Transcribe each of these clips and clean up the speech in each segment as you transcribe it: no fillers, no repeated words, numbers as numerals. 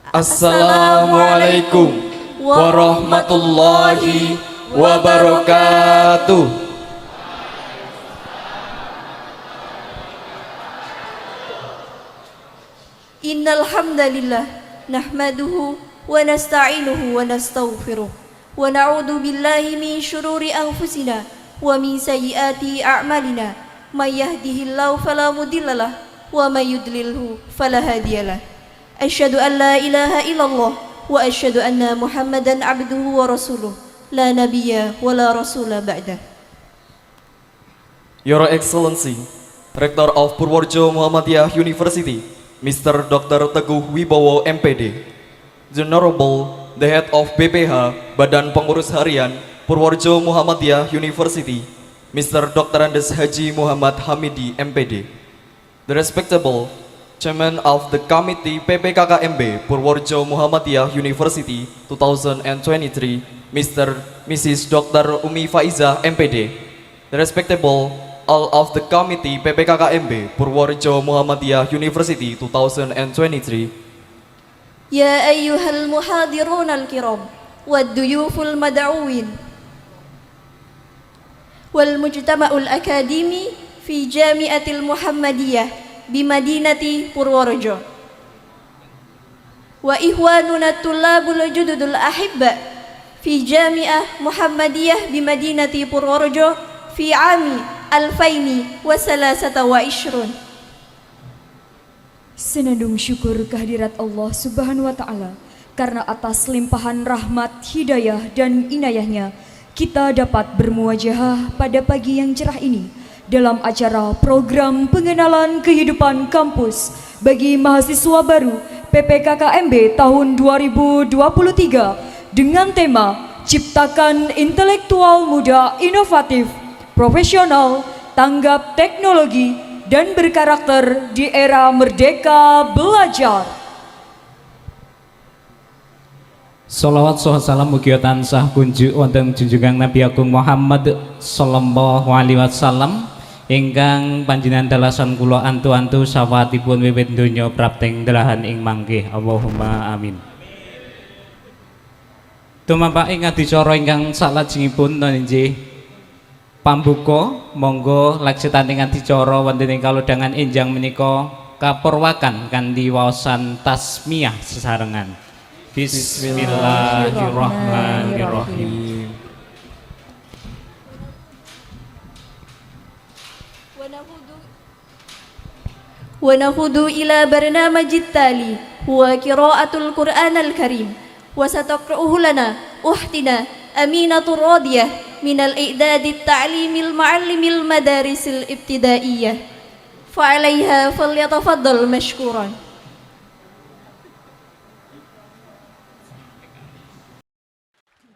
Assalamualaikum warahmatullahi wabarakatuh. Innal hamdalillah nahmaduhu wa nasta'inuhu wa nastaghfiruh wa na'udzu billahi min shururi anfusina wa min sayyiati a'malina may yahdihillahu fala mudhillalah wa may yudlilhu fala hadiyalah. Asyhadu an la ilaha illallah wa asyhadu anna Muhammadan abduhu wa rasuluh la nabiyya wa la rasula ba'dah. Your Excellency, Rector of Purworejo Muhammadiyah University, Mr. Dr. Teguh Wibowo MPD, The Honorable, the Head of BPH, Badan Pengurus Harian Purworejo Muhammadiyah University, Mr. Dr. Andes Haji Muhammad Hamidi MPD, the Respectable Chairman of the Committee PPKKMB Purworejo Muhammadiyah University 2023, Mrs. Dr. Umi Faiza MPD, the Respectable all of the Committee PPKKMB Purworejo Muhammadiyah University 2023. Ya ayyuhal muhadirun al-kiram wad duyuful mad'uwin wal mujtama'ul akademi fi Jami'atil Muhammadiyah bi Madinati Purworejo wa ihwanuna tullabul jududul ahibba fi Jami'ah Muhammadiyah bi Madinati Purworejo fi ami Alfaini wasalasata wa ishrun. Senandung syukur kehadirat Allah Subhanahu wa Ta'ala, karena atas limpahan rahmat, hidayah dan inayahnya kita dapat bermuwajahah pada pagi yang cerah ini dalam acara program pengenalan kehidupan kampus bagi mahasiswa baru PPKKMB tahun 2023 dengan tema Ciptakan Intelektual Muda Inovatif, Profesional, tanggap teknologi, dan berkarakter di era merdeka belajar. Sholawat salam mugia tansah kunjuk wonten junjungan Nabi Agung Muhammad sallallahu alaihi wasallam ingkang panjenengan dalasan kula antu-antu sawatipun wiwit donya prapting dalahan ing manggih. Allahumma amin. Tumapak ing adicara ingkang salajengipun nggih pambuka, monggo laksitaning adicara wonten ing kalodhangan enjang menika kapurwakan kanthi waosan tasmiyah sesarengan. Bismillahirrahmanirrahim. Wa nahudu ila barnamijit tali huwa qiraatul Qur'anal Karim wa sataqra'uhu lana uhtina Aminatur Radiyah minal i'dadit ta'limil ma'allimil madarisil ibtidaiyah fa'alaiha falyatafaddal mashkuran.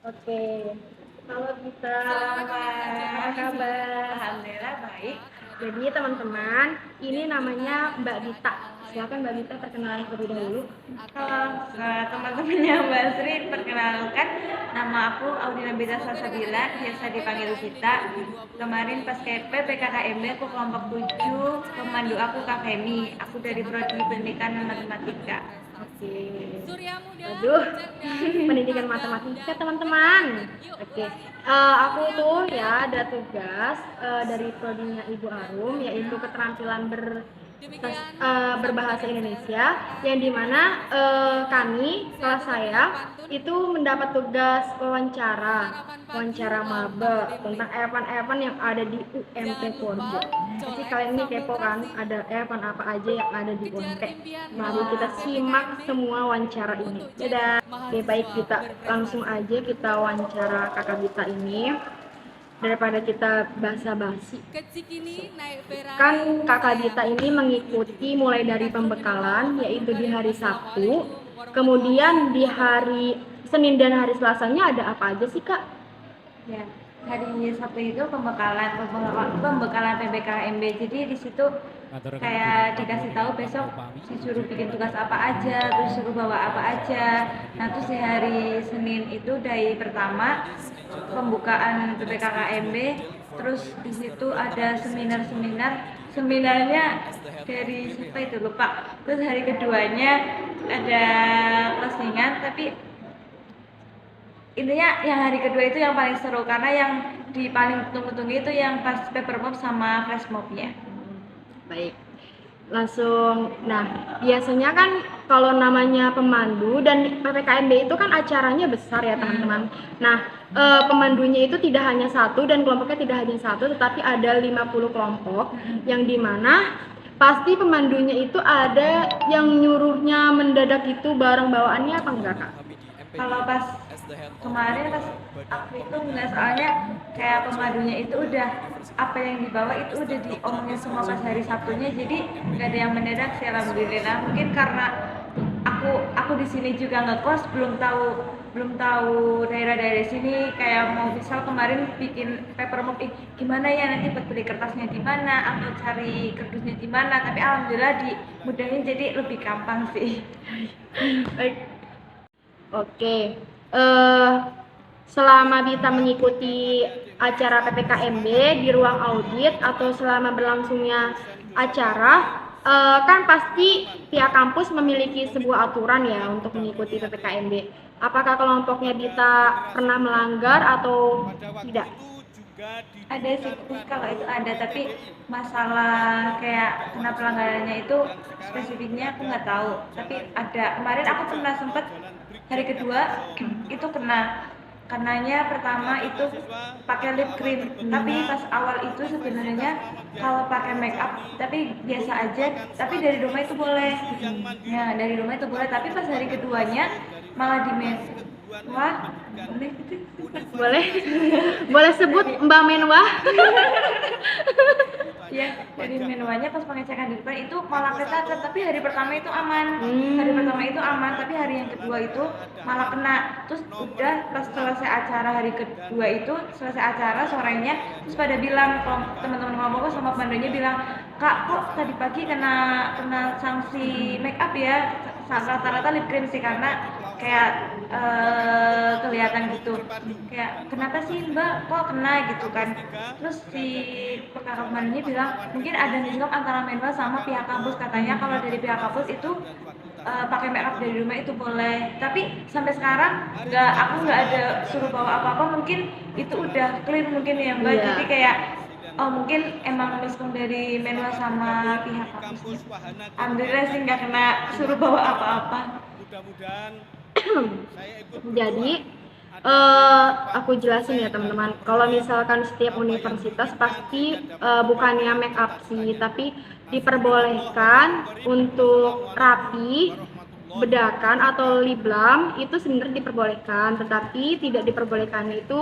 Oke, kalau kita apa kabar? Alhamdulillah baik. Jadi teman-teman, ini namanya Mbak Dita. Silakan Mbak Dita perkenalan terlebih dahulu. Halo teman-temannya Mbak Sri, perkenalkan nama aku Audina Bita Salsabila, biasa dipanggil Dita. Kemarin pas KP PKKMB aku kelompok 7, pemandu aku Kak Femi, aku dari Prodi Pendidikan dan Matematika. Oke. Aduh, pendidikan matematika teman-teman. Oke. Aku tuh ya ada tugas dari prodinya Ibu Arum, yaitu keterampilan berbahasa Indonesia, yang dimana kami, kelas saya itu mendapat tugas wawancara maba tentang event-event yang ada di UMT Purworejo. Pasti kalian ini kepo kan, ada event apa aja yang ada di UMT. Mari kita simak semua wawancara ini. Dadah. Oke, baik, kita langsung aja kita wawancara Kakak Dita ini. Daripada kita basa-basi, kan Kakak Dita ini mengikuti mulai dari pembekalan, yaitu di hari Sabtu, kemudian di hari Senin dan hari Selasanya ada apa aja sih Kak? Ya, hari Sabtu itu pembekalan PPKMB. Jadi di situ kayak dikasih tahu besok disuruh bikin tugas apa aja, terus suruh bawa apa aja. Nah, terus di hari Senin itu dari pertama pembukaan PPKKMB, terus di situ ada seminarnya dari siapa itu lupa. Terus hari keduanya ada closingan, tapi intinya yang hari kedua itu yang paling seru karena yang di paling tunggu-tunggu itu yang pas paper mob sama flash mobnya. Baik. Langsung, nah biasanya kan kalau namanya pemandu dan PPKMB itu kan acaranya besar ya teman-teman. Nah, pemandunya itu tidak hanya satu dan kelompoknya tidak hanya satu, tetapi ada 50 kelompok yang dimana pasti pemandunya itu ada yang nyuruhnya mendadak itu barang bawaannya apa enggak Kak? Kalau pas kemarin pas aku itu nggak, soalnya kayak pemandunya itu udah apa yang dibawa itu udah diomongin semua pas hari Sabtunya, jadi nggak ada yang mendadak sih alhamdulillah. Mungkin karena aku di sini juga ngekos, belum tahu daerah-daerah sini, kayak mau misal kemarin bikin paper mop, gimana ya nanti buat beli kertasnya di mana atau cari kardusnya di mana, tapi alhamdulillah dimudahin jadi lebih gampang sih. Baik. Oke, selama bisa mengikuti acara PPKMB di ruang audit atau selama berlangsungnya acara, kan pasti pihak kampus memiliki sebuah aturan ya untuk mengikuti PPKMB. Apakah kelompoknya Dita pernah melanggar atau tidak? Ada sih, kalau itu ada, tapi masalah kayak kena pelanggarannya itu spesifiknya aku nggak tahu, tapi ada. Kemarin aku pernah sempet hari kedua itu kenanya pertama itu pakai lip cream, tapi pas awal itu sebenarnya kalau pakai make up tapi biasa aja, tapi dari rumah itu boleh ya, dari rumah itu boleh, tapi pas hari keduanya malah di wah Boleh? Boleh sebut Mbak Menwah? ya, dari menuanya pas pengecekan di depan itu malah kecacat, tapi hari pertama itu aman. Hari pertama itu aman, tapi hari yang kedua itu malah kena. Terus udah pas selesai acara hari kedua itu, selesai acara sorenya, terus pada bilang, teman-teman kelompokku sama pandunya bilang, "Kak, kok tadi pagi kena sanksi make up ya?" Rata-rata lip cream sih, karena kayak kelihatan gitu, kayak kenapa sih Mbak kok kena gitu kan. Terus si kakak mandinya bilang mungkin ada miskom antara Menwa sama pihak kampus, katanya kalau dari pihak kampus itu pakai make up dari rumah itu boleh, tapi sampai sekarang aku nggak ada suruh bawa apa-apa, mungkin itu udah clear mungkin ya Mbak. Iya. Jadi kayak mungkin emang miskom dari Menwa sama pihak kampus. Alhamdulillah sih nggak kena suruh bawa apa-apa. Jadi aku jelasin ya teman-teman, kalau misalkan setiap universitas pasti bukannya make up sih, tapi diperbolehkan untuk rapi, bedakan atau lip balm itu sebenarnya diperbolehkan, tetapi tidak diperbolehkan itu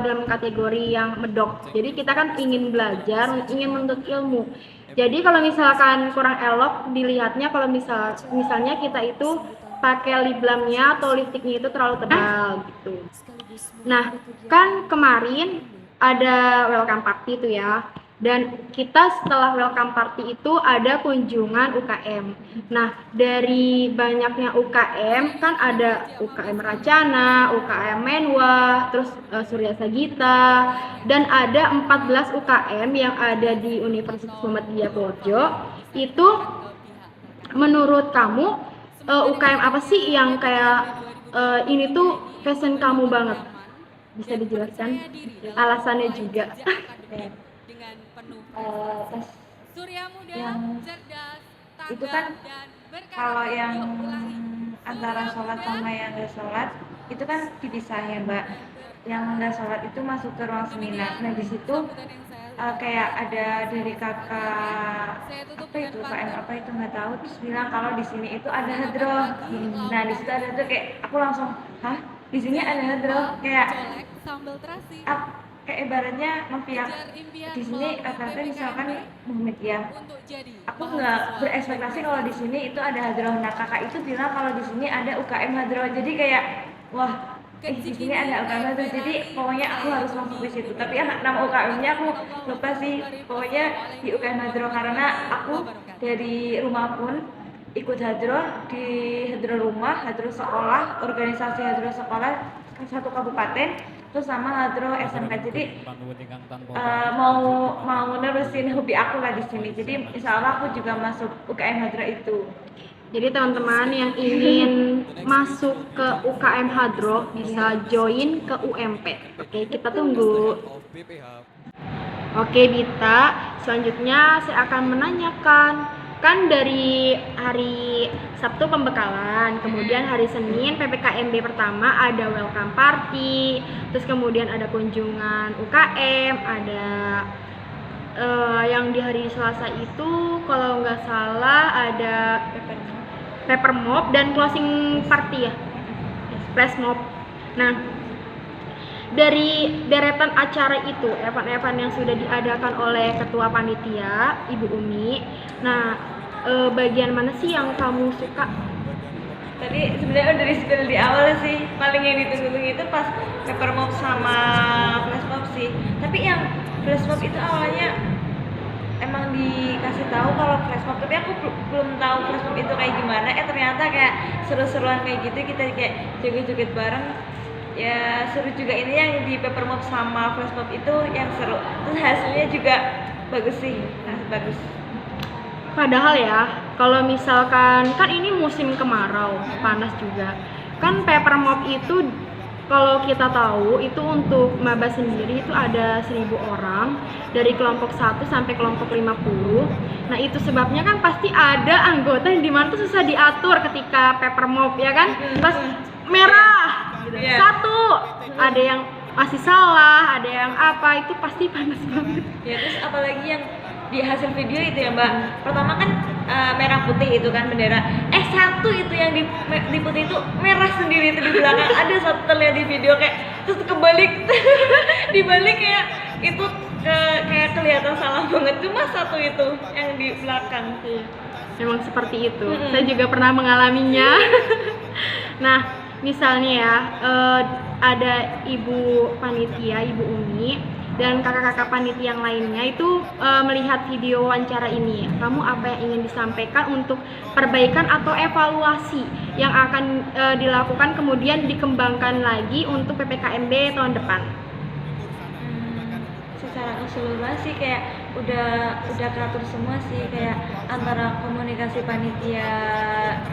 dalam kategori yang medok. Jadi kita kan ingin belajar, ingin menuntut ilmu. Jadi kalau misalkan kurang elok dilihatnya, kalau misalnya kita itu pakai lip balmnya atau lipstiknya itu terlalu tebal gitu. Nah, kan kemarin ada welcome party itu ya. Dan kita setelah welcome party itu ada kunjungan UKM. Nah, dari banyaknya UKM kan ada UKM Racana, UKM Menwa, terus Surya Sagita, dan ada 14 UKM yang ada di Universitas Muhammadiyah Purworejo. Itu menurut kamu UKM apa sih yang kayak ini tuh passion kamu banget? Bisa dijelaskan alasannya juga? Pas yang itu kan kalau yang antara sholat sama yang nggak sholat itu kan dipisah ya Mbak. Yang nggak sholat itu masuk ke ruang seminar. Nah di situ kayak ada dari kakak apa itu KM apa itu nggak tahu, terus bilang kalau di sini itu ada hadroh. Nah di situ ada hadroh, kayak aku langsung hah, di sini ada hadroh, kayak kayak ibaratnya pihak di sini rata-rata misalkan Muhammadiyah, aku nggak berekspektasi kalau di sini itu ada hadroh. Nah kakak itu bilang kalau di sini ada UKM hadroh, jadi kayak wah di sini ada UKM hadroh, jadi pokoknya aku harus masuk di situ. Tapi nama UKM-nya aku lupa sih, pokoknya di UKM hadroh, karena aku dari rumah pun ikut hadroh, di hadroh rumah, hadroh sekolah, organisasi hadroh sekolah satu kabupaten, terus sama hadroh SMK. Jadi mau nerusin hobi aku lah di sini. Jadi insya Allah aku juga masuk UKM hadroh itu. Jadi teman-teman yang ingin masuk ke UKM Hadro bisa join ke UMP. Oke, kita tunggu. Oke Bita, selanjutnya saya akan menanyakan, kan dari hari Sabtu pembekalan, kemudian hari Senin PPKMB pertama ada welcome party, terus kemudian ada kunjungan UKM, ada yang di hari Selasa itu kalau nggak salah ada paper mob dan closing party ya, flash mob. Nah, dari deretan acara itu, event-event yang sudah diadakan oleh Ketua Panitia, Ibu Umi, nah bagian mana sih yang kamu suka? Tadi sebenarnya dari spill di awal sih, paling yang ditunggu-tunggu itu pas paper mob sama flash mob sih. Tapi yang flash mob itu awalnya emang dikasih tahu kalau flash mob, tapi aku belum tahu flash mob itu kayak gimana. Ternyata kayak seru-seruan kayak gitu, kita kayak joget-joget bareng. Ya seru juga, ini yang di paper mob sama flash mob itu yang seru. Terus hasilnya juga bagus sih, bagus. Padahal ya, kalau misalkan kan ini musim kemarau, panas juga. Kan paper mob itu kalau kita tahu itu untuk maba sendiri itu ada 1.000 orang dari kelompok 1 sampai kelompok 50. Nah, itu sebabnya kan pasti ada anggota yang dimana tuh susah diatur ketika paper mob ya kan? Pas merah satu, ada yang masih salah, ada yang apa, itu pasti panas banget. Ya terus apalagi yang di hasil video itu ya Mbak, pertama kan merah putih itu kan bendera, satu itu yang di putih itu merah sendiri itu di belakang. Ada satu terlihat di video kayak terus kebalik dibalik kayak itu kayak kelihatan salah banget, cuma satu itu yang di belakang. Iya, memang seperti itu. Saya juga pernah mengalaminya. Nah, misalnya ya, ada ibu panitia, ibu Umi, dan kakak-kakak panitia yang lainnya itu melihat video wawancara ini. Kamu apa yang ingin disampaikan untuk perbaikan atau evaluasi yang akan dilakukan kemudian dikembangkan lagi untuk PPKMB tahun depan? Secara keseluruhan sih kayak udah teratur semua sih, kayak antara komunikasi panitia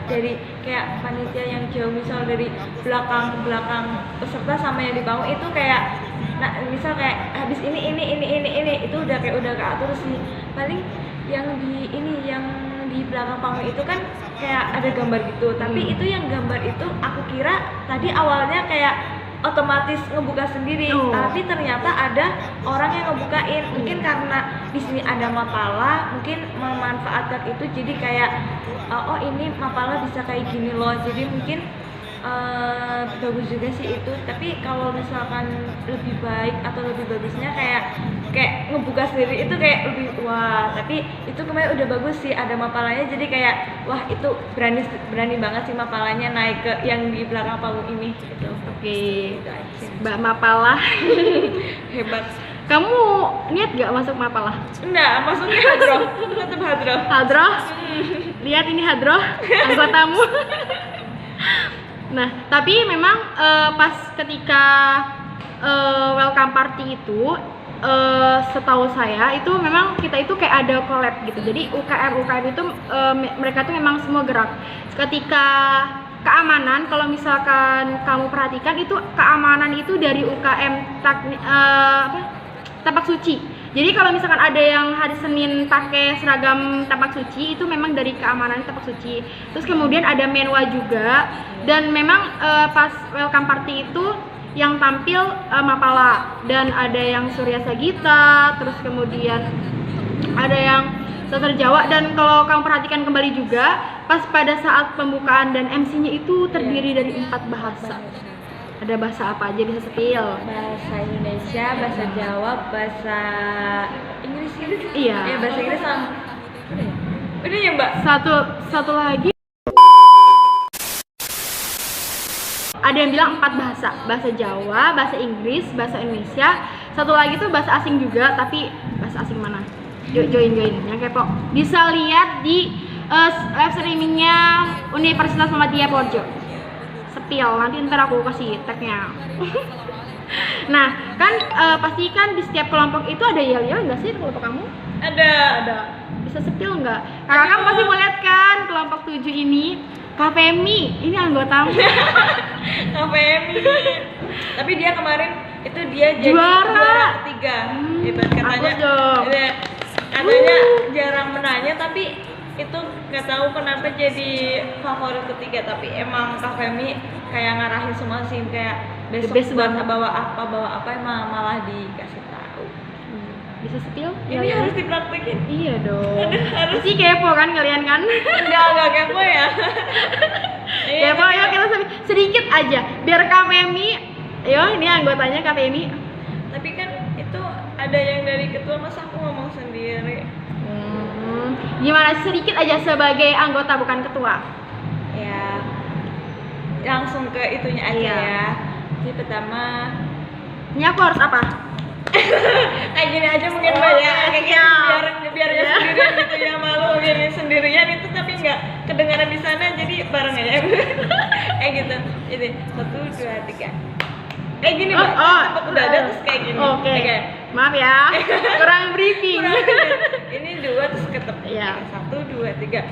dari kayak panitia yang jauh, misal dari belakang peserta sama yang di panggung itu kayak, nah misal kayak habis ini itu udah keatur sih. Paling yang di belakang panggung itu kan kayak ada gambar gitu, tapi itu yang gambar itu aku kira tadi awalnya kayak otomatis ngebuka sendiri, tapi ternyata ada orang yang ngebukain. Mungkin karena di sini ada mapala, mungkin memanfaatkan itu jadi kayak oh ini mapala bisa kayak gini loh, jadi mungkin bagus juga sih itu. Tapi kalau misalkan lebih baik atau lebih bagusnya kayak ngebuka sendiri itu kayak lebih wah. Tapi itu kemarin udah bagus sih, ada mapalanya, jadi kayak wah itu berani banget sih mapalanya naik ke yang di belakang panggung ini gitu. Oke, Mbak Mapala. Hebat. Kamu niat gak masuk Mapala? Enggak, maksudnya hadroh. Tetap hadroh. Hadroh? Lihat ini hadroh anggotamu. Nah, tapi memang pas ketika welcome party itu, setahu saya itu memang kita itu kayak ada collab gitu. Jadi UKM itu mereka tuh memang semua gerak. Ketika keamanan, kalau misalkan kamu perhatikan itu keamanan itu dari UKM Tapak Suci. Jadi kalau misalkan ada yang hari Senin pakai seragam Tapak Suci, itu memang dari keamanan Tapak Suci. Terus kemudian ada menwa juga, dan memang pas welcome party itu yang tampil Mapala, dan ada yang Surya Sagita, terus kemudian ada yang Sastra Jawa. Dan kalau kamu perhatikan kembali juga, pas pada saat pembukaan dan MC-nya itu terdiri dari 4 bahasa. Ada bahasa apa aja, bisa sepil? Bahasa Indonesia, bahasa Jawa, bahasa Inggris gitu. Iya. Bahasa Inggris sama. Udah ya Mbak? Satu lagi. Ada yang bilang 4 bahasa, bahasa Jawa, bahasa Inggris, bahasa Indonesia. Satu lagi tuh bahasa asing juga, tapi bahasa asing mana? Join yang kepo. Bisa lihat di live streamingnya Universitas Muhammadiyah Purworejo. Sepil, nanti ntar aku kasih tagnya. Nah, kan pasti kan di setiap kelompok itu ada yel-yel nggak sih kelompok kamu? Ada. Di Bisa sepil nggak? Kakak pasti mau lihat kan kelompok 7 ini. Kak Femi, ini anggotamu. KPMI. Tapi dia kemarin itu dia jadi Juara. ketiga. Hebat katanya. Bagus dong. Iya, katanya jarang menanya tapi itu nggak tahu kenapa jadi favorit ketiga, tapi emang KPMI kayak ngarahin semua sih, kayak besok best buat banget. bawa apa emang malah dikasih tahu. Bisa sepil? Ini harus dipraktekin. Iya dong. Harus. Pasti kepo kan kalian kan? Enggak kepo ya. Iya, Kepo, ayo kita sedikit aja. Biar Kak Femi, ayo ini anggotanya Kak Femi. Tapi kan itu ada yang dari ketua, masa aku ngomong sendiri. Gimana sedikit aja sebagai anggota bukan ketua? Ya langsung ke itunya aja Iya. ya. Jadi pertama Ini aku harus apa? kayak gini aja mungkin Oh, Mbak ya, iya, kayak siap. biar Iya. sendirian gitu ya, malu biarnya sendirian itu tapi nggak kedengaran di sana, jadi bareng aja. Kayak gitu. Jadi 1, 2, 3. Kayak gini Mbak, tempat udah ada terus kayak gini. Oke. Oke. Maaf ya, kurang briefing. Ini 2 terus ketep. Iya. 1, 2, 3.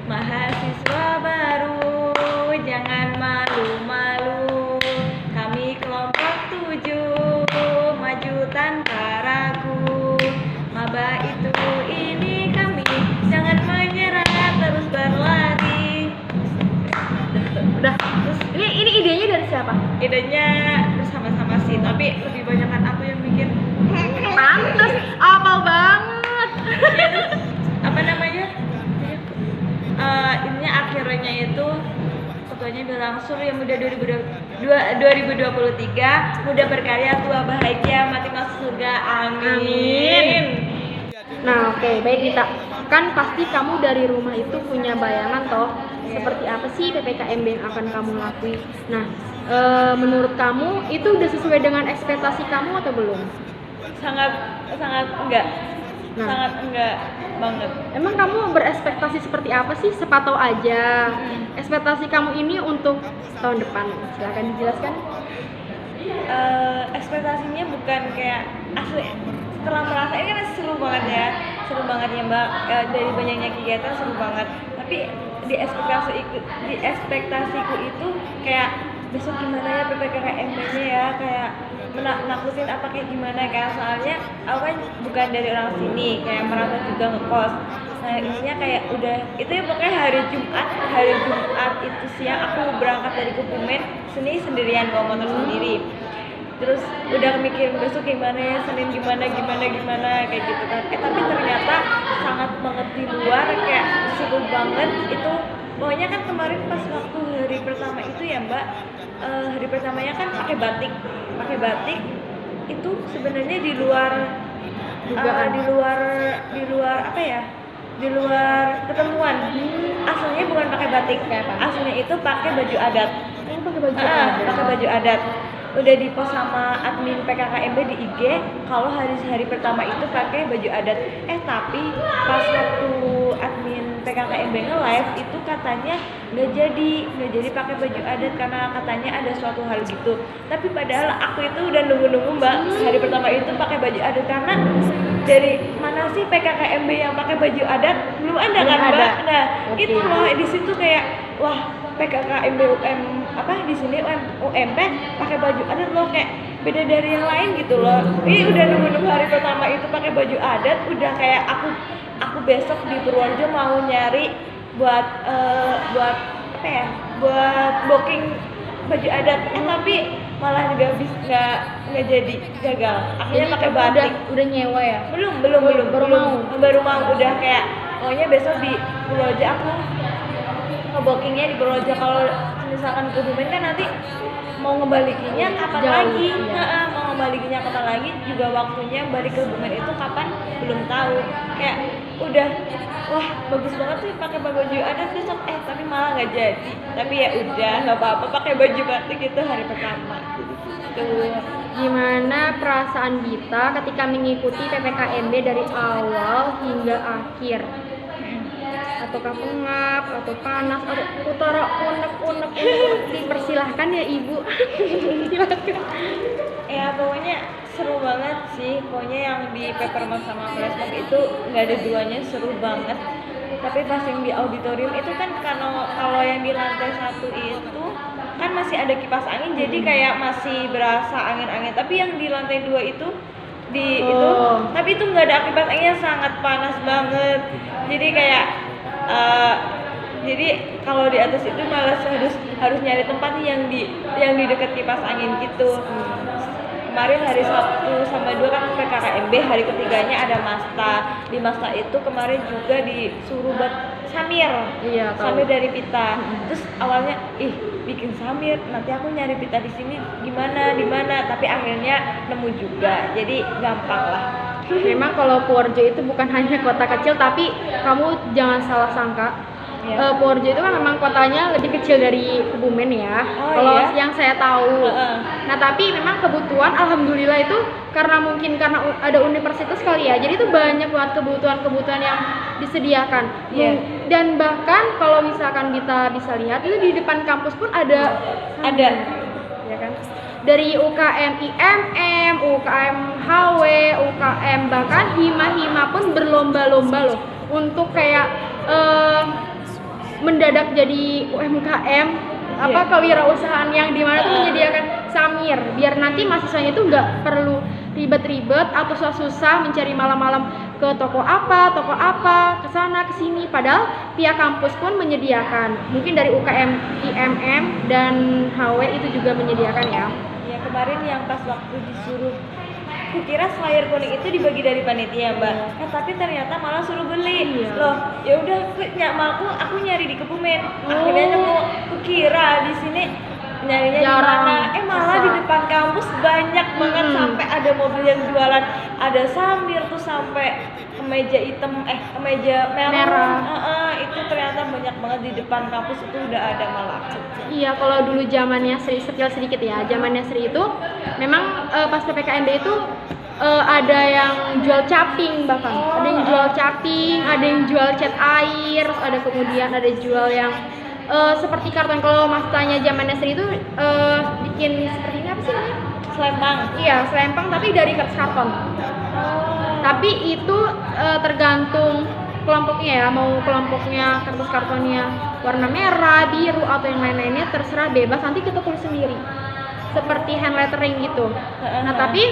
Mahasiswa baru, jangan malu-malu. Kami kelompok 7, maju tanpa ragu. Maba itu ini kami, jangan menyerah, terus berlari. Udah. Ini idenya dari siapa? Idenya bersama-sama sih, tapi lebih banyak kan aku yang bikin. Pantes, apal banget. Apa namanya? Ininya akhirnya itu ketuanya bilang, Sur yang muda 2023, muda berkarya, tua bahagia, mati masuk surga, amin. Nah, oke, baik Dita. Kan pasti kamu dari rumah itu punya bayangan toh, seperti apa sih PPKMB yang akan kamu lakui. Nah, menurut kamu itu udah sesuai dengan ekspektasi kamu atau belum? Sangat enggak. Nah. Sangat enggak banget. Emang kamu berekspektasi seperti apa sih? Sepatau aja. Ekspektasi kamu ini untuk tahun depan. Silakan dijelaskan. Ekspektasinya bukan kayak asli, setelah merasa ini kan seru banget ya Mbak, dari banyaknya kegiatan seru banget, tapi di ekspektasiku itu kayak besok gimana ya PPKMB-nya ya, kayak nakutin apa kayak gimana kan, soalnya aku kan bukan dari orang sini, kayak merantau juga ngekos. Nah ininya kayak udah itu ya, pokoknya hari Jumat itu siang aku berangkat dari Kebumen sendirian bawa motor sendiri. Terus udah mikir besok gimana ya, Senin gimana kayak gitu kan. Tapi ternyata sangat banget di luar, kayak seru banget itu. Pokoknya kan kemarin pas waktu hari pertama itu ya Mbak, hari pertamanya kan pakai batik itu sebenarnya di luar apa ya, di luar ketentuan. Aslinya bukan pakai batik, aslinya itu pakai baju adat. Pakai baju adat. Udah di-post sama admin PKKMB di IG kalau hari pertama itu pakai baju adat. Tapi pas waktu admin PKKMB nge-live itu katanya nggak jadi pakai baju adat karena katanya ada suatu hal gitu. Tapi padahal aku itu udah nunggu Mbak hari pertama itu pakai baju adat, karena dari mana sih PKKMB yang pakai baju adat, belum ada kan Mbak. Nah itu loh di situ kayak wah, PKKMB di sini UMP pakai baju adat loh, kayak beda dari yang lain gitu loh. Ini udah nunggu hari pertama itu pakai baju adat, udah kayak aku besok di Purworejo mau nyari buat booking baju adat, tapi malah nggak jadi, gagal. Akhirnya pakai batik. Udah nyewa ya? Baru mau udah kayak pokoknya besok di Purworejo aku nge-bookingnya di Purworejo. Kalau misalkan ke Kebumen kan nanti mau ngebalikinnya kapan Jauh, lagi, iya. mau ngebalikinnya kapan lagi juga, waktunya balik ke Kebumen itu kapan belum tahu. Kayak udah wah bagus banget sih pakai baju adat besok, tapi malah nggak jadi. Tapi ya udah nggak apa-apa, pakai baju batik itu hari pertama gitu. Gimana perasaan Dita ketika mengikuti PPKMB dari awal hingga akhir? Ataukah pengap, atau panas, atau utara unek-unek dipersilahkan ya Ibu. Silakan. Ya pokoknya seru banget sih, pokoknya yang di Papermont sama Flashmob itu nggak ada duanya, seru banget. Tapi pas yang di auditorium itu kan kalau yang di lantai 1 itu kan masih ada kipas angin, jadi kayak masih berasa angin-angin. Tapi yang di lantai 2 itu tapi itu nggak ada kipas anginnya, sangat panas banget. Jadi kayak jadi kalau di atas itu malah harus nyari tempat yang di dekat kipas angin gitu. Kemarin hari Sabtu sama 2 kan PKKMB, hari ketiganya ada Masta. Di Masta itu kemarin juga disuruh buat samir. Iya, tahu. Samir dari pita. Terus awalnya bikin samir, nanti aku nyari pita di sini gimana, di mana, tapi akhirnya nemu juga. Jadi gampang lah. Memang kalau Purworejo itu bukan hanya kota kecil, tapi kamu jangan salah sangka. Iya. Purworejo itu kan memang kotanya lebih kecil dari Kebumen ya. Oh, kalau iya? yang saya tahu. Nah tapi memang kebutuhan alhamdulillah itu karena ada universitas kali ya. Jadi itu banyak banget kebutuhan yang disediakan. Iya. Dan bahkan kalau misalkan kita bisa lihat itu di depan kampus pun ada. Ya kan? Dari UKM IMM, UKM HW, UKM bahkan hima-hima pun berlomba-lomba loh untuk kayak mendadak jadi UMKM kewirausahaan yang dimana tuh menyediakan samir biar nanti mahasiswanya itu nggak perlu ribet-ribet atau susah-susah mencari malam-malam ke toko apa kesana kesini, padahal pihak kampus pun menyediakan, mungkin dari UKM IMM dan HW itu juga menyediakan ya. Ya kemarin yang pas waktu disuruh, kukira flyer kuning itu dibagi dari panitia Mbak, tapi ternyata malah suruh beli. Loh, ya udah aku nyari di Kebumen. Akhirnya nemu, kukira di sini nyarinya di mana? Malah di depan kampus banyak banget, sampai ada mobil yang jualan, ada samir tuh sampai kemeja hitam, kemeja merah. Itu ternyata banyak banget di depan kampus itu udah ada malah. Iya, kalau dulu zamannya Sri, sekilas sedikit ya, zamannya Sri itu memang pas PPKMB itu ada yang jual caping bahkan, ada yang jual caping, ada yang jual cat air, terus ada kemudian ada jual yang seperti karton. Kalau masanya zamannya Sri itu bikin seperti ini apa sih namanya? Selempang. Iya, selempang tapi dari kertas karton. Tapi itu tergantung kelompoknya ya, mau kelompoknya kertas kartonnya warna merah, biru atau yang lain-lainnya terserah, bebas, nanti kita tulis sendiri seperti hand lettering gitu. Nah tapi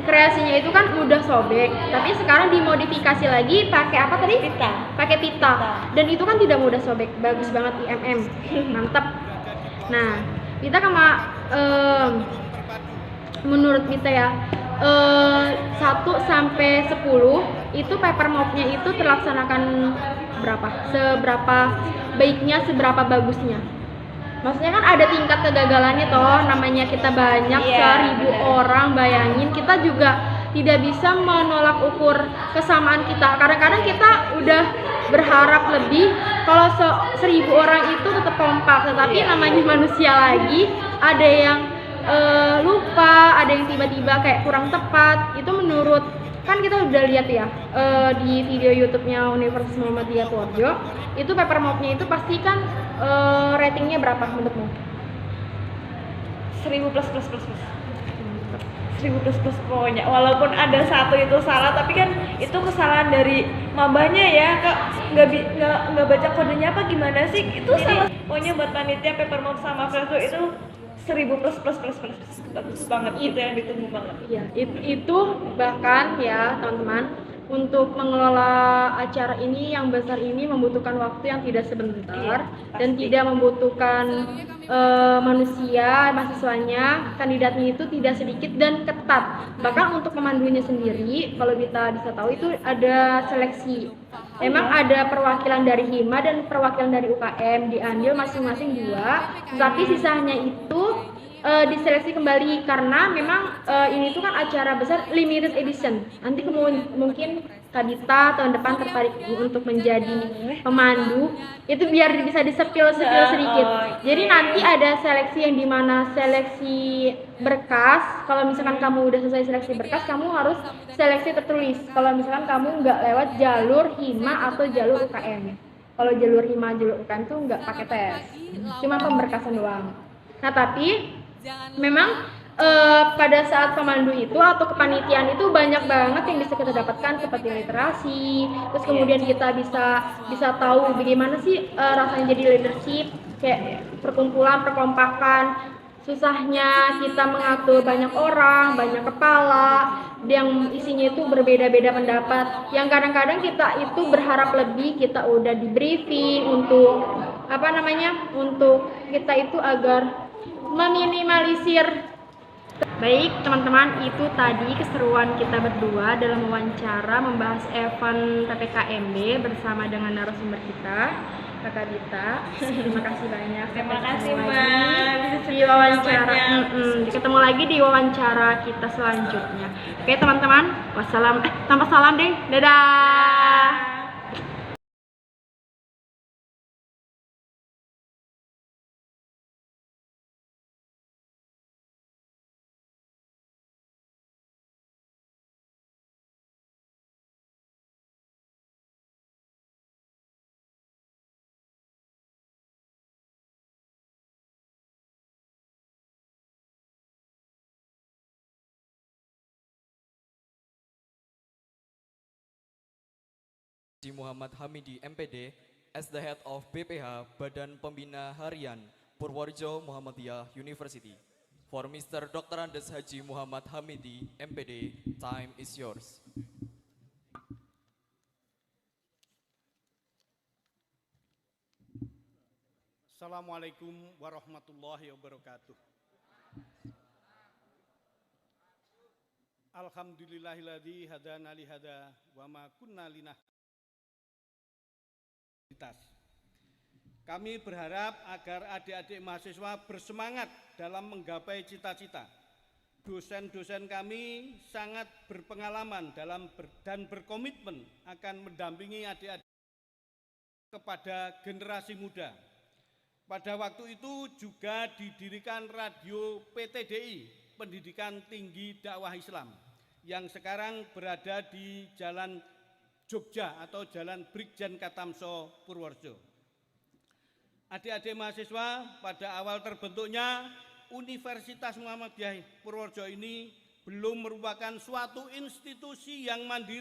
kreasinya itu kan udah sobek, tapi sekarang dimodifikasi lagi pakai apa tadi? Pakai pita. Dan itu kan tidak mudah sobek, bagus banget IMM, mantap. Nah kita menurut kita ya 1 sampai 10 itu Papermont-nya itu terlaksanakan seberapa baiknya, seberapa bagusnya. Maksudnya kan ada tingkat kegagalannya toh, namanya kita banyak 1000 orang, bayangin kita juga tidak bisa menolak ukur kesamaan kita. Kadang-kadang kita udah berharap lebih kalau 1000 orang itu tetap kompak, tetapi namanya manusia lagi, ada yang lupa, ada yang tiba-tiba kayak kurang tepat. Itu menurut, kan kita udah lihat ya di video YouTube-nya Universitas Muhammadiyah Purworejo, itu Papermont-nya itu pasti kan ratingnya berapa menurutmu? 1000 plus 1000 plus pokoknya, walaupun ada satu itu salah, tapi kan itu kesalahan dari mabanya ya, nggak baca kodenya apa gimana sih, itu salah. Pokoknya buat panitia Papermont sama Fresco itu 1000 plus bagus banget, itu yang ditunggu banget. Iya, itu bahkan ya teman-teman, untuk mengelola acara ini yang besar ini membutuhkan waktu yang tidak sebentar, dan tidak membutuhkan manusia, mahasiswanya, kandidatnya itu tidak sedikit dan ketat. Bahkan untuk pemandunya sendiri, kalau kita bisa tahu itu ada seleksi. Memang ada perwakilan dari Hima dan perwakilan dari UKM, diambil masing-masing 2, tapi sisanya itu diseleksi kembali karena memang ini tuh kan acara besar limited edition. Nanti mungkin Kak Dita tahun depan tertarik untuk menjadi pemandu, itu biar bisa disepil sedikit. Jadi nanti ada seleksi yang dimana seleksi berkas. Kalau misalkan kamu udah selesai seleksi berkas, kamu harus seleksi tertulis. Kalau misalkan kamu nggak lewat jalur Hima atau jalur UKM. kalau jalur HIMA, jalur UKM tuh nggak pakai tes, cuma pemberkasan doang. Nah tapi memang pada saat pemandu itu atau kepanitiaan itu banyak banget yang bisa kita dapatkan seperti literasi, terus kemudian kita bisa tahu bagaimana sih rasanya jadi leadership, kayak perkumpulan, perkompakan, susahnya kita mengatur banyak orang, banyak kepala yang isinya itu berbeda-beda pendapat, yang kadang-kadang kita itu berharap lebih, kita udah di briefing untuk untuk kita itu agar meminimalisir. Baik teman-teman, itu tadi keseruan kita berdua dalam wawancara membahas event PPKMB bersama dengan narasumber kita, Kakak Dita. Terima kasih banyak. Terima kasih Ketemu Mbak. lagi di wawancara. Ketemu lagi di wawancara kita selanjutnya. Oke teman-teman, wassalam. Tanpa salam deh. Dadah. Haji Muhammad Hamidi MPD as the head of BPH Badan Pembina Harian Purworejo Muhammadiyah University. For Mr. Dr. Andes Haji Muhammad Hamidi MPD, time is yours. Assalamualaikum warahmatullahi wabarakatuh. Alhamdulillahilladzi hadana li hada wa ma kunna linahtadiya. Kami berharap agar adik-adik mahasiswa bersemangat dalam menggapai cita-cita. Dosen-dosen kami sangat berpengalaman dan berkomitmen akan mendampingi adik-adik kepada generasi muda. Pada waktu itu juga didirikan Radio PTDI, Pendidikan Tinggi Dakwah Islam, yang sekarang berada di Jalan Jogja atau Jalan Brigjen Katamso, Purworejo. Adik-adik mahasiswa, pada awal terbentuknya Universitas Muhammadiyah Purworejo ini belum merupakan suatu institusi yang mandiri